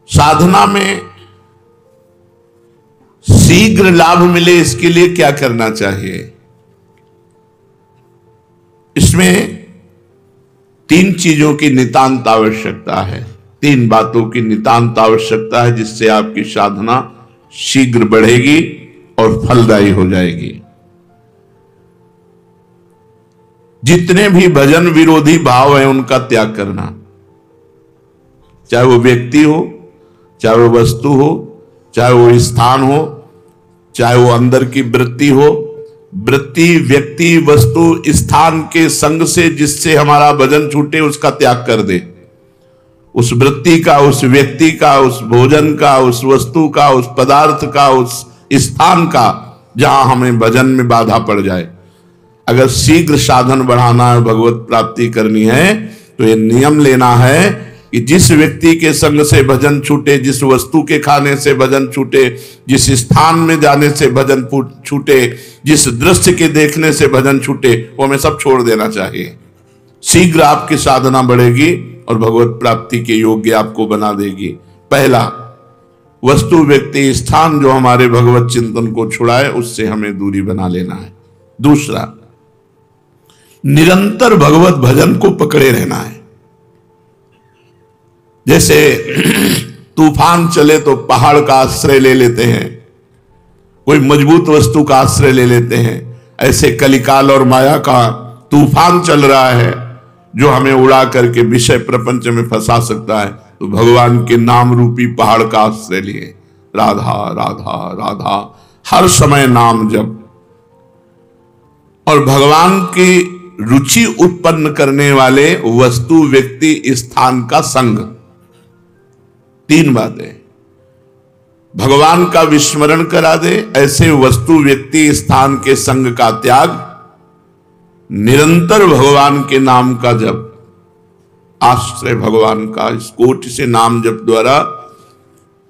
साधना में शीघ्र लाभ मिले इसके लिए क्या करना चाहिए? इसमें 3 चीजों की नितांत आवश्यकता है, 3 बातों की नितांत आवश्यकता है जिससे आपकी साधना शीघ्र बढ़ेगी और फलदायी हो जाएगी। जितने भी भजन विरोधी भाव हैं उनका त्याग करना, चाहे वो व्यक्ति हो, चाहे वो वस्तु हो, चाहे वो स्थान हो, चाहे वो अंदर की वृत्ति हो। वृत्ति, व्यक्ति, वस्तु, स्थान के संग से जिससे हमारा भजन छूटे उसका त्याग कर दे। उस वृत्ति का, उस व्यक्ति का, उस भोजन का, उस वस्तु का, उस पदार्थ का, उस स्थान का जहां हमें भजन में बाधा पड़ जाए। अगर शीघ्र साधन बढ़ाना है, भगवत प्राप्ति करनी है, तो ये नियम लेना है कि जिस व्यक्ति के संग से भजन छूटे, जिस वस्तु के खाने से भजन छूटे, जिस स्थान में जाने से भजन छूटे, जिस दृश्य के देखने से भजन छूटे, वो हमें सब छोड़ देना चाहिए। शीघ्र आपकी साधना बढ़ेगी और भगवत प्राप्ति के योग्य आपको बना देगी। पहला, वस्तु, व्यक्ति, स्थान जो हमारे भगवत चिंतन को छुड़ाए उससे हमें दूरी बना लेना है। दूसरा, निरंतर भगवत भजन को पकड़े रहना है। जैसे तूफान चले तो पहाड़ का आश्रय ले लेते हैं, कोई मजबूत वस्तु का आश्रय ले लेते हैं, ऐसे कलिकाल और माया का तूफान चल रहा है जो हमें उड़ा करके विषय प्रपंच में फंसा सकता है। तो भगवान के नाम रूपी पहाड़ का आश्रय लिए, राधा राधा राधा, हर समय नाम जप और भगवान की रुचि उत्पन्न करने वाले वस्तु, व्यक्ति, स्थान का संग। 3 बातें भगवान का विस्मरण करा दे, ऐसे वस्तु, व्यक्ति, स्थान के संग का त्याग, निरंतर भगवान के नाम का जप, आश्रय भगवान का। इस कोटि से नाम जप द्वारा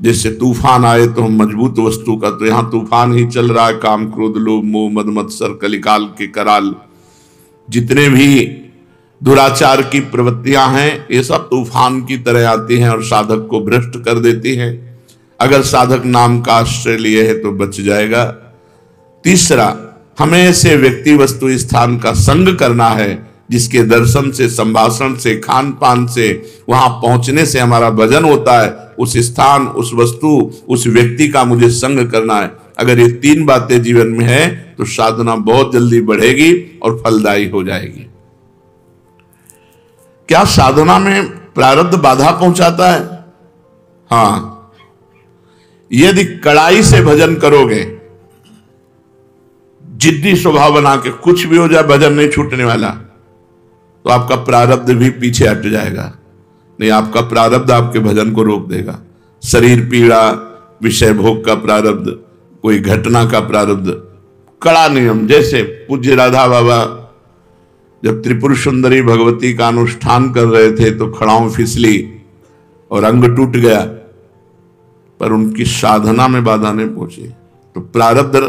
जैसे तूफान आए तो हम मजबूत वस्तु का, तो यहां तूफान ही चल रहा है, काम, क्रोध, लोभ, मोह, मद, मत्सर, कलिकाल के कराल, जितने भी दुराचार की प्रवृत्तियां हैं, ये सब तूफान की तरह आती हैं और साधक को भ्रष्ट कर देती हैं। अगर साधक नाम का आश्रय लिए है तो बच जाएगा। तीसरा, हमें ऐसे व्यक्ति, वस्तु, स्थान का संग करना है जिसके दर्शन से, संभाषण से, खान पान से, वहां पहुंचने से हमारा भजन होता है। उस स्थान, उस वस्तु, उस व्यक्ति का मुझे संग करना है। अगर ये 3 बातें जीवन में है तो साधना बहुत जल्दी बढ़ेगी और फलदायी हो जाएगी। क्या साधना में प्रारब्ध बाधा पहुंचाता है? हां, यदि कड़ाई से भजन करोगे, जिद्दी स्वभाव बना के, कुछ भी हो जाए भजन नहीं छूटने वाला, तो आपका प्रारब्ध भी पीछे हट जाएगा। नहीं, आपका प्रारब्ध आपके भजन को रोक देगा। शरीर पीड़ा, विषय भोग का प्रारब्ध, कोई घटना का प्रारब्ध, कड़ा नियम। जैसे पूज्य राधा बाबा जब त्रिपुर सुंदरी भगवती का अनुष्ठान कर रहे थे तो खड़ाऊं फिसली और अंग टूट गया, पर उनकी साधना में बाधा नहीं पहुंची, तो प्रारब्ध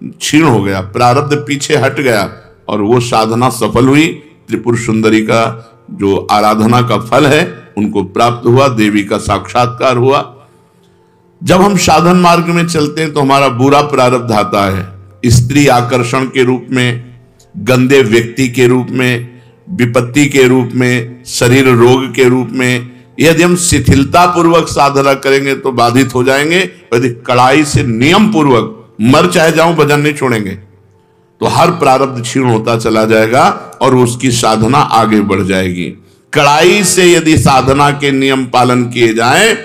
क्षीण हो गया, प्रारब्ध पीछे हट गया और वो साधना सफल हुई। त्रिपुर सुंदरी का जो आराधना का फल है उनको प्राप्त हुआ, देवी का साक्षात्कार हुआ। जब हम साधन मार्ग में चलते हैं तो हमारा बुरा प्रारब्ध आता है, स्त्री आकर्षण के रूप में, गंदे व्यक्ति के रूप में, विपत्ति के रूप में, शरीर रोग के रूप में। यदि हम शिथिलता पूर्वक साधना करेंगे तो बाधित हो जाएंगे, यदि कड़ाई से नियम पूर्वक, मर चाहे जाऊं भजन नहीं छोड़ेंगे, तो हर प्रारब्ध क्षीण होता चला जाएगा और उसकी साधना आगे बढ़ जाएगी। कड़ाई से यदि साधना के नियम पालन किए जाएं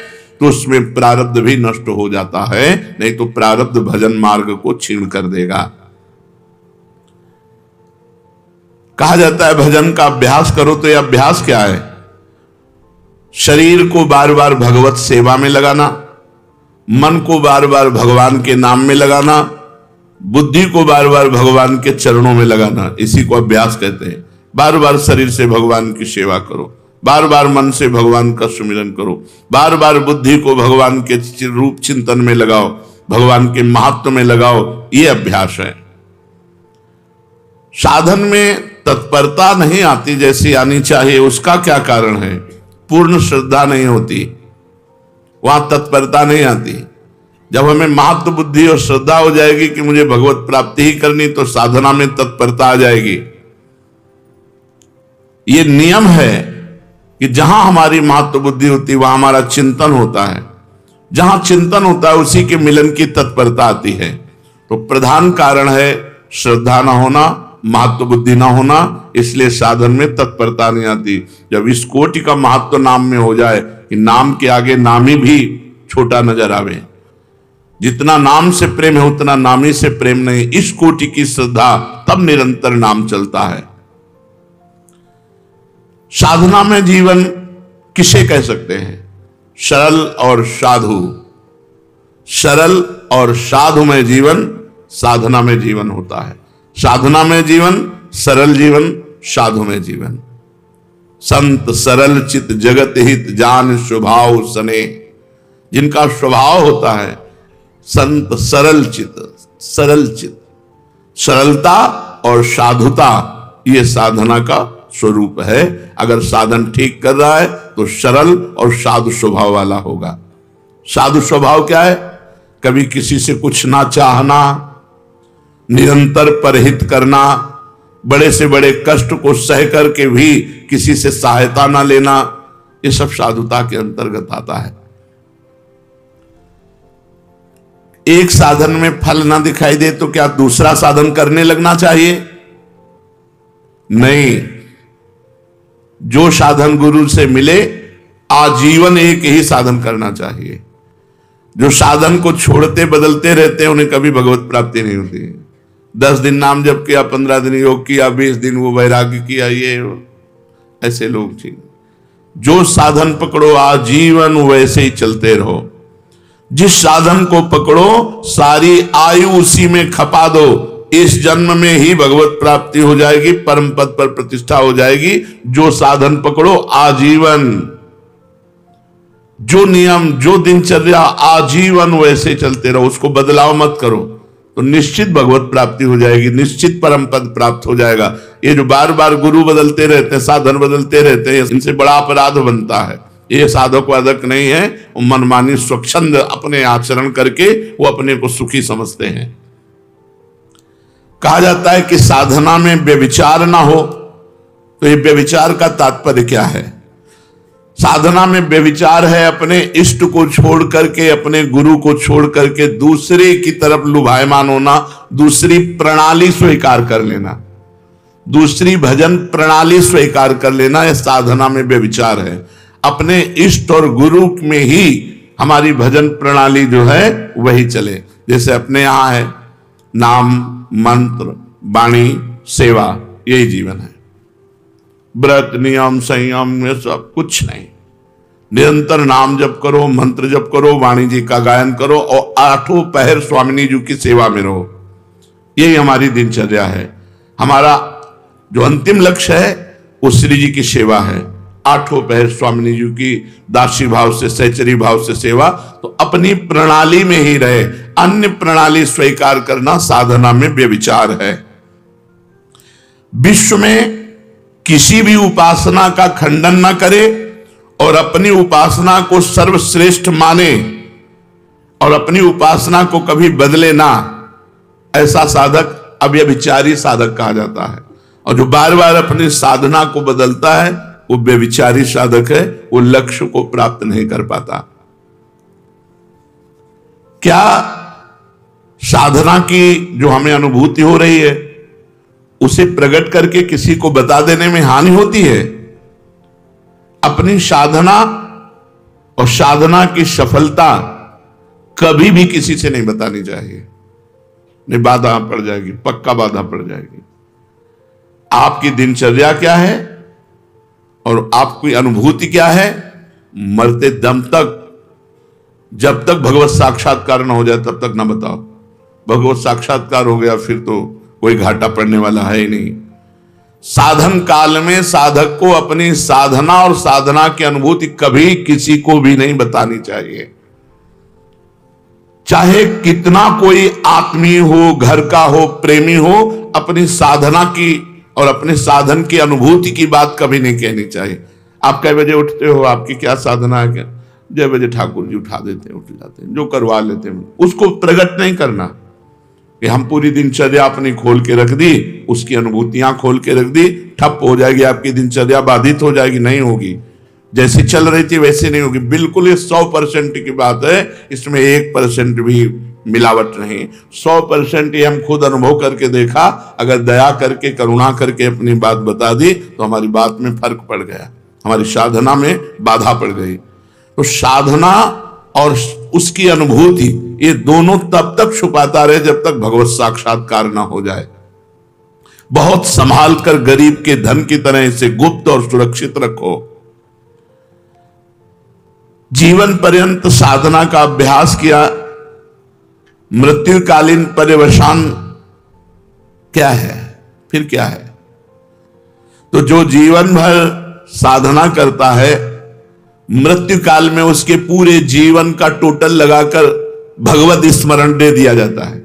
तो उसमें प्रारब्ध भी नष्ट हो जाता है, नहीं तो प्रारब्ध भजन मार्ग को क्षीण कर देगा। कहा जाता है भजन का अभ्यास करो, तो यह अभ्यास क्या है? शरीर को बार बार भगवत सेवा में लगाना, मन को बार बार भगवान के नाम में लगाना, बुद्धि को बार बार भगवान के चरणों में लगाना, इसी को अभ्यास कहते हैं। बार बार शरीर से भगवान की सेवा करो, बार बार मन से भगवान का सुमिरन करो, बार बार बुद्धि को भगवान के रूप चिंतन में लगाओ, भगवान के महत्व में लगाओ, ये अभ्यास है। साधन में तत्परता नहीं आती जैसी आनी चाहिए, उसका क्या कारण है? पूर्ण श्रद्धा नहीं होती। वहां तत्परता नहीं आती। जब हमें महत्व बुद्धि और श्रद्धा हो जाएगी कि मुझे भगवत प्राप्ति ही करनी, तो साधना में तत्परता आ जाएगी। ये नियम है कि जहां हमारी महत्व बुद्धि होती है वहां हमारा चिंतन होता है, जहां चिंतन होता है उसी के मिलन की तत्परता आती है। तो प्रधान कारण है श्रद्धा ना होना, महत्व बुद्धि ना होना, इसलिए साधन में तत्परता नहीं आती। जब इस कोटि का महत्व नाम में हो जाए कि नाम के आगे नामी भी छोटा नजर आवे, जितना नाम से प्रेम है उतना नामी से प्रेम नहीं, इस कोटि की श्रद्धा, तब निरंतर नाम चलता है। साधना में जीवन किसे कह सकते हैं? सरल और साधु। सरल और साधु में जीवन साधना में जीवन होता है। साधना में जीवन, सरल जीवन, साधु में जीवन। संत सरल चित जगत हित जान स्वभाव सने। जिनका स्वभाव होता है संत सरल चित, सरल चित, सरलता और साधुता, ये साधना का स्वरूप है। अगर साधन ठीक कर रहा है तो सरल और साधु स्वभाव वाला होगा। साधु स्वभाव क्या है? कभी किसी से कुछ ना चाहना, निरंतर परहित करना, बड़े से बड़े कष्ट को सह करके भी किसी से सहायता ना लेना, ये सब साधुता के अंतर्गत आता है। एक साधन में फल ना दिखाई दे तो क्या दूसरा साधन करने लगना चाहिए? नहीं। जो साधन गुरु से मिले आजीवन एक ही साधन करना चाहिए। जो साधन को छोड़ते बदलते रहते हैं उन्हें कभी भगवत प्राप्ति नहीं होती है। 10 दिन नाम जप किया, 15 दिन योग किया, 20 दिन वो वैराग्य किया, ये ऐसे लोग ठीक। जो साधन पकड़ो आजीवन वैसे ही चलते रहो। जिस साधन को पकड़ो सारी आयु उसी में खपा दो, इस जन्म में ही भगवत प्राप्ति हो जाएगी, परम पद पर प्रतिष्ठा हो जाएगी। जो साधन पकड़ो आजीवन, जो नियम, जो दिनचर्या आजीवन वैसे चलते रहो, उसको बदलाव मत करो, तो निश्चित भगवत प्राप्ति हो जाएगी, निश्चित परम पद प्राप्त हो जाएगा। ये जो बार बार गुरु बदलते रहते हैं, साधन बदलते रहते हैं, इनसे बड़ा अपराध बनता है। ये साधक वादक नहीं है, वो मनमानी स्वच्छंद अपने आचरण करके वो अपने को सुखी समझते हैं। कहा जाता है कि साधना में व्यभिचार ना हो, तो ये व्यभिचार का तात्पर्य क्या है? साधना में व्यभिचार है अपने इष्ट को छोड़ करके, अपने गुरु को छोड़ करके दूसरे की तरफ लुभायमान होना, दूसरी प्रणाली स्वीकार कर लेना, दूसरी भजन प्रणाली स्वीकार कर लेना, यह साधना में व्यभिचार है। अपने इष्ट और गुरु में ही हमारी भजन प्रणाली जो है वही चले। जैसे अपने यहां है नाम, मंत्र, वाणी, सेवा, यही जीवन है। व्रत, नियम, संयम, ये सब कुछ नहीं। निरंतर नाम जप करो, मंत्र जप करो, वाणी जी का गायन करो और 8 पहर स्वामिनी जी की सेवा में रहो। यही हमारी दिनचर्या है। हमारा जो अंतिम लक्ष्य है वो श्री जी की सेवा है। 8 पहर स्वामिनी जी की दासी भाव से, सहचरी भाव से सेवा, तो अपनी प्रणाली में ही रहे। अन्य प्रणाली स्वीकार करना साधना में व्यभिचार है। विश्व में किसी भी उपासना का खंडन न करे और अपनी उपासना को सर्वश्रेष्ठ माने और अपनी उपासना को कभी बदले ना, ऐसा साधक अव्यभिचारी साधक कहा जाता है। और जो बार बार अपनी साधना को बदलता है वो व्यभिचारी साधक है, वो लक्ष्य को प्राप्त नहीं कर पाता। क्या साधना की जो हमें अनुभूति हो रही है उसे प्रकट करके किसी को बता देने में हानि होती है? अपनी साधना और साधना की सफलता कभी भी किसी से नहीं बतानी चाहिए, नहीं बाधा पड़ जाएगी, पक्का बाधा पड़ जाएगी। आपकी दिनचर्या क्या है और आपकी अनुभूति क्या है, मरते दम तक, जब तक भगवत साक्षात्कार न हो जाए तब तक ना बताओ। भगवत साक्षात्कार हो गया फिर तो कोई घाटा पड़ने वाला है ही नहीं। साधन काल में साधक को अपनी साधना और साधना की अनुभूति कभी किसी को भी नहीं बतानी चाहिए। चाहे कितना कोई आत्मीय हो, घर का हो, प्रेमी हो, अपनी साधना की और अपने साधन की अनुभूति की बात कभी नहीं कहनी चाहिए। आप कै बजे उठते हो, आपकी क्या साधना है, क्या जय बजे ठाकुर जी उठा देते हैं, उठ जाते हैं, जो करवा लेते हैं। उसको प्रकट नहीं करना कि हम पूरी दिनचर्या अपनी खोल के रख दी, उसकी अनुभूतियां खोल के रख दी, ठप हो जाएगी आपकी दिनचर्या, बाधित हो जाएगी, नहीं होगी। जैसी चल रही थी वैसी नहीं होगी। बिल्कुल ये 100% की बात है, इसमें 1% भी मिलावट नहीं। 100% ये हम खुद अनुभव करके देखा। अगर दया करके, करुणा करके अपनी बात बता दी तो हमारी बात में फर्क पड़ गया, हमारी साधना में बाधा पड़ गई। तो साधना और उसकी अनुभूति ये दोनों तब तक छुपाता रहे जब तक भगवत साक्षात्कार ना हो जाए। बहुत संभाल कर गरीब के धन की तरह इसे गुप्त और सुरक्षित रखो। जीवन पर्यंत साधना का अभ्यास किया, मृत्युकालीन पर्यवसान क्या है, फिर क्या है? तो जो जीवन भर साधना करता है, मृत्यु काल में उसके पूरे जीवन का टोटल लगाकर भगवत स्मरण दे दिया जाता है।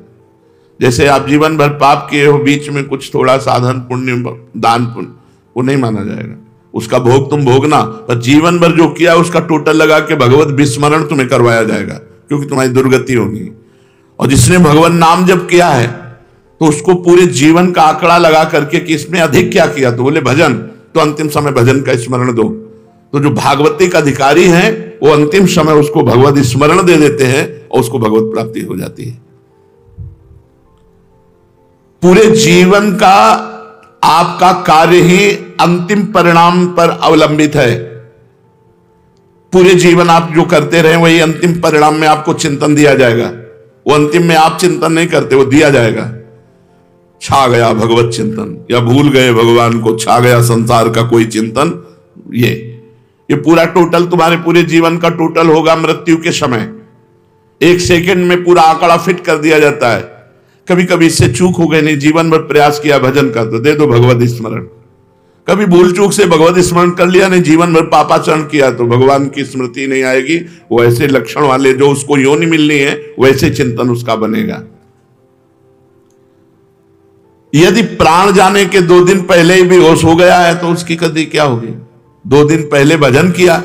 जैसे आप जीवन भर पाप किए हो, बीच में कुछ थोड़ा साधन पुण्य, दान पुण्य, वो नहीं माना जाएगा, उसका भोग तुम भोगना, पर जीवन भर जो किया उसका टोटल लगा के भगवत विस्मरण तुम्हें करवाया जाएगा, क्योंकि तुम्हारी दुर्गति होगी। और जिसने भगवान नाम जप किया है तो उसको पूरे जीवन का आंकड़ा लगा करके कि इसमें अधिक क्या किया, तो बोले भजन, तो अंतिम समय भजन का स्मरण दो। तो जो भागवतिक अधिकारी हैं वो अंतिम समय उसको भगवत स्मरण दे देते हैं और उसको भगवत प्राप्ति हो जाती है। पूरे जीवन का आपका कार्य ही अंतिम परिणाम पर अवलंबित है। पूरे जीवन आप जो करते रहे वही अंतिम परिणाम में आपको चिंतन दिया जाएगा। वो अंतिम में आप चिंतन नहीं करते, वो दिया जाएगा। छा गया भगवत चिंतन, या भूल गए भगवान को, छा गया संसार का कोई चिंतन, ये पूरा टोटल तुम्हारे पूरे जीवन का टोटल होगा मृत्यु के समय। 1 सेकंड में पूरा आंकड़ा फिट कर दिया जाता है। कभी कभी इससे चूक हो गई, नहीं जीवन भर प्रयास किया भजन का, तो दे दो भगवत स्मरण। कभी भूल चूक से भगवत स्मरण कर लिया, नहीं जीवन भर पापाचरण किया, तो भगवान की स्मृति नहीं आएगी। वो ऐसे लक्षण वाले जो उसको योनि मिलनी है वैसे चिंतन उसका बनेगा। यदि प्राण जाने के 2 दिन पहले ही बेहोश हो गया है तो उसकी गति क्या होगी? 2 दिन पहले भजन किया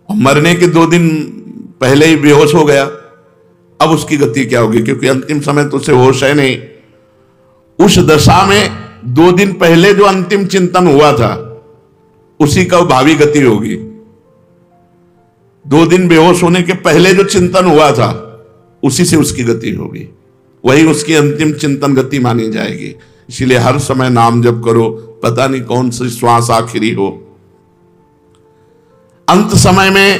और मरने के 2 दिन पहले ही बेहोश हो गया, अब उसकी गति क्या होगी? क्योंकि अंतिम समय तो उसे होश है नहीं। उस दशा में 2 दिन पहले जो अंतिम चिंतन हुआ था उसी का भावी गति होगी। 2 दिन बेहोश होने के पहले जो चिंतन हुआ था उसी से उसकी गति होगी, वही उसकी अंतिम चिंतन गति मानी जाएगी। इसीलिए हर समय नाम जप करो, पता नहीं कौन सी श्वास आखिरी हो। अंत समय में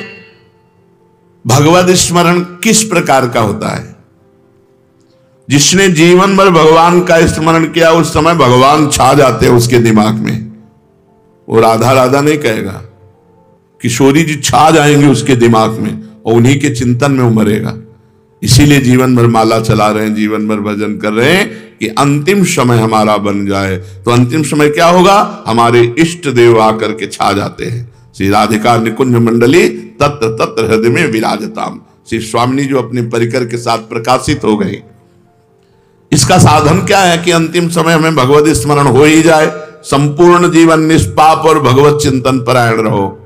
भगवत स्मरण किस प्रकार का होता है? जिसने जीवन भर भगवान का स्मरण किया उस समय भगवान छा जाते हैं उसके दिमाग में। वो राधा राधा नहीं कहेगा, किशोरी जी छा जाएंगे उसके दिमाग में और उन्हीं के चिंतन में वो मरेगा। इसीलिए जीवन भर माला चला रहे हैं, जीवन भर भजन कर रहे हैं कि अंतिम समय हमारा बन जाए। तो अंतिम समय क्या होगा? हमारे इष्ट देव आकर के छा जाते हैं। श्री राधिका निकुंज मंडली तत्र तत्र हृदय में विराजताम। श्री स्वामिनी जो अपने परिकर के साथ प्रकाशित हो गई। इसका साधन क्या है कि अंतिम समय हमें भगवत स्मरण हो ही जाए। संपूर्ण जीवन निष्पाप और भगवत चिंतन परायण रहो।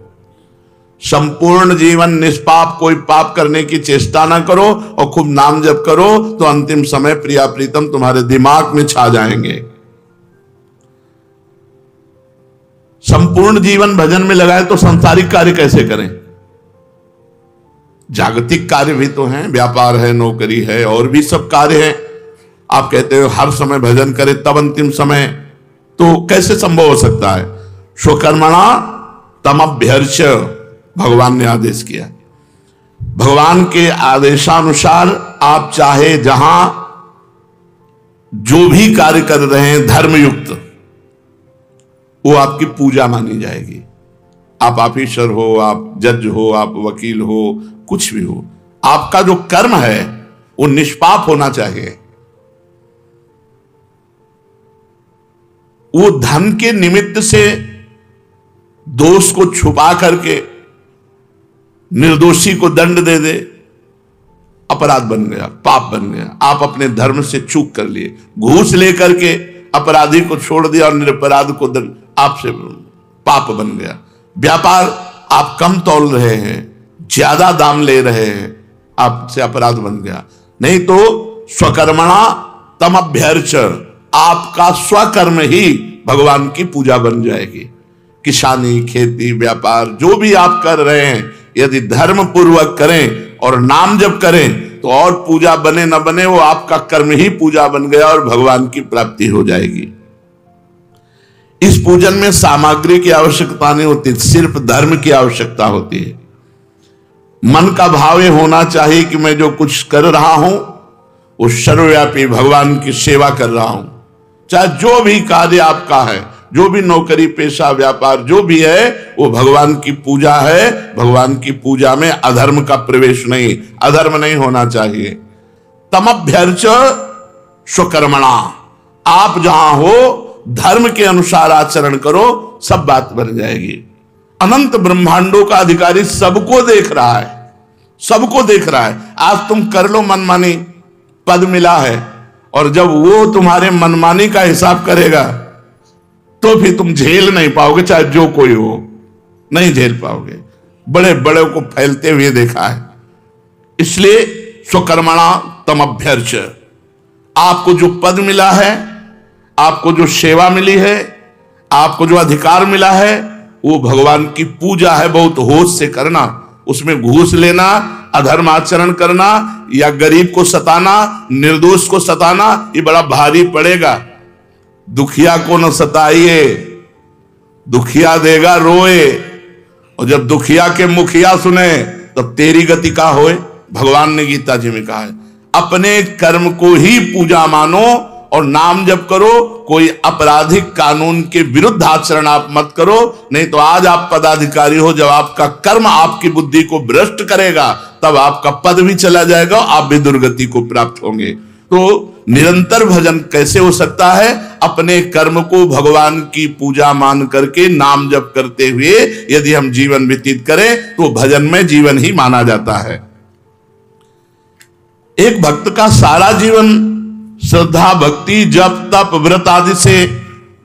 संपूर्ण जीवन निष्पाप, कोई पाप करने की चेष्टा ना करो और खूब नाम जप करो, तो अंतिम समय प्रिया प्रीतम तुम्हारे दिमाग में छा जाएंगे। संपूर्ण जीवन भजन में लगाए तो सांसारिक कार्य कैसे करें? जागतिक कार्य भी तो हैं, व्यापार है, नौकरी है, और भी सब कार्य हैं। आप कहते हो हर समय भजन करे तब अंतिम समय, तो कैसे संभव हो सकता है? स्वकर्मणा तमभ्यर्च भगवान ने आदेश किया। भगवान के आदेशानुसार आप चाहे जहां जो भी कार्य कर रहे हैं धर्मयुक्त, वो आपकी पूजा मानी जाएगी। आप ऑफिसर हो, आप जज हो, आप वकील हो, कुछ भी हो, आपका जो कर्म है वो निष्पाप होना चाहिए। वो धन के निमित्त से दोष को छुपा करके निर्दोषी को दंड दे दे, अपराध बन गया, पाप बन गया। आप अपने धर्म से चूक कर लिए, घूस लेकर के अपराधी को छोड़ दिया और निरपराध को दंड, आपसे पाप बन गया। व्यापार आप कम तौल रहे हैं, ज्यादा दाम ले रहे हैं, आपसे अपराध बन गया। नहीं तो स्वकर्मणा तम अभ्यर्च, आपका स्वकर्म ही भगवान की पूजा बन जाएगी। किसानी, खेती, व्यापार जो भी आप कर रहे हैं, यदि धर्म पूर्वक करें और नाम जप करें तो और पूजा बने न बने, वो आपका कर्म ही पूजा बन गया और भगवान की प्राप्ति हो जाएगी। इस पूजन में सामग्री की आवश्यकता नहीं होती, सिर्फ धर्म की आवश्यकता होती है। मन का भाव ये होना चाहिए कि मैं जो कुछ कर रहा हूं वो सर्वव्यापी भगवान की सेवा कर रहा हूं। चाहे जो भी कार्य आपका है, जो भी नौकरी, पेशा, व्यापार जो भी है, वो भगवान की पूजा है। भगवान की पूजा में अधर्म का प्रवेश नहीं, अधर्म नहीं होना चाहिए। तमभ्यर्च स्वकर्मणा, आप जहां हो धर्म के अनुसार आचरण करो, सब बात बन जाएगी। अनंत ब्रह्मांडों का अधिकारी सबको देख रहा है, सबको देख रहा है। आज तुम कर लो मनमानी, पद मिला है, और जब वो तुम्हारे मनमानी का हिसाब करेगा तो फिर तुम झेल नहीं पाओगे, चाहे जो कोई हो, नहीं झेल पाओगे। बड़े बड़े को फैलते हुए देखा है। इसलिए स्वकर्मणा तमभ्यर्च, आपको जो पद मिला है, आपको जो सेवा मिली है, आपको जो अधिकार मिला है, वो भगवान की पूजा है। बहुत होश से करना, उसमें घूस लेना, अधर्म आचरण करना या गरीब को सताना, निर्दोष को सताना, ये बड़ा भारी पड़ेगा। दुखिया को न सताइए, दुखिया देगा रोए, और जब दुखिया के मुखिया सुने तब तेरी गति का होए। भगवान ने गीता जी में कहा है, अपने कर्म को ही पूजा मानो और नाम जप करो। कोई आपराधिक कानून के विरुद्ध आचरण आप मत करो, नहीं तो आज आप पदाधिकारी हो, जब आपका कर्म आपकी बुद्धि को भ्रष्ट करेगा तब आपका पद भी चला जाएगा, आप भी दुर्गति को प्राप्त होंगे। तो निरंतर भजन कैसे हो सकता है? अपने कर्म को भगवान की पूजा मान करके नाम जप करते हुए यदि हम जीवन व्यतीत करें तो भजन में जीवन ही माना जाता है। एक भक्त का सारा जीवन श्रद्धा, भक्ति, जप, तप, व्रत आदि से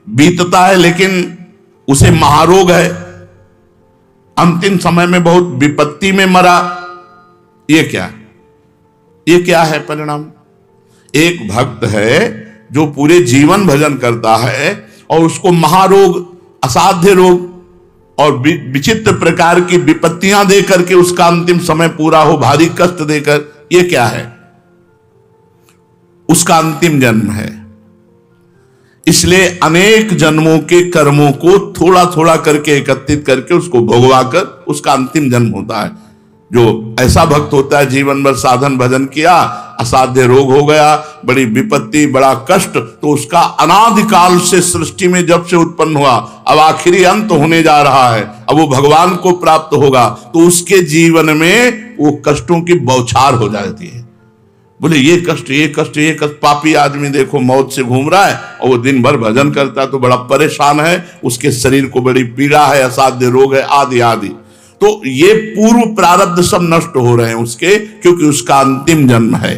बीतता है, लेकिन उसे महारोग है, अंतिम समय में बहुत विपत्ति में मरा। ये क्या है परिणाम? एक भक्त है जो पूरे जीवन भजन करता है और उसको महारोग, असाध्य रोग और विचित्र प्रकार की विपत्तियां देकर के उसका अंतिम समय पूरा हो, भारी कष्ट देकर, ये क्या है? उसका अंतिम जन्म है। इसलिए अनेक जन्मों के कर्मों को थोड़ा थोड़ा करके एकत्रित करके उसको भोगवा कर उसका अंतिम जन्म होता है। जो ऐसा भक्त होता है जीवन भर साधन भजन किया, असाध्य रोग हो गया, बड़ी विपत्ति, बड़ा कष्ट, तो उसका अनादिकाल से सृष्टि में जब से उत्पन्न हुआ, अब आखिरी अंत होने जा रहा है, अब वो भगवान को प्राप्त होगा, तो उसके जीवन में वो कष्टों की बौछार हो जाती है। बोले ये कष्ट, ये कष्ट, ये कष्ट। पापी आदमी देखो मौत से घूम रहा है और वो दिन भर भजन करता है तो बड़ा परेशान है, उसके शरीर को बड़ी पीड़ा है, असाध्य रोग है, आदि आदि। तो ये पूर्व प्रारब्ध सब नष्ट हो रहे हैं उसके, क्योंकि उसका अंतिम जन्म है।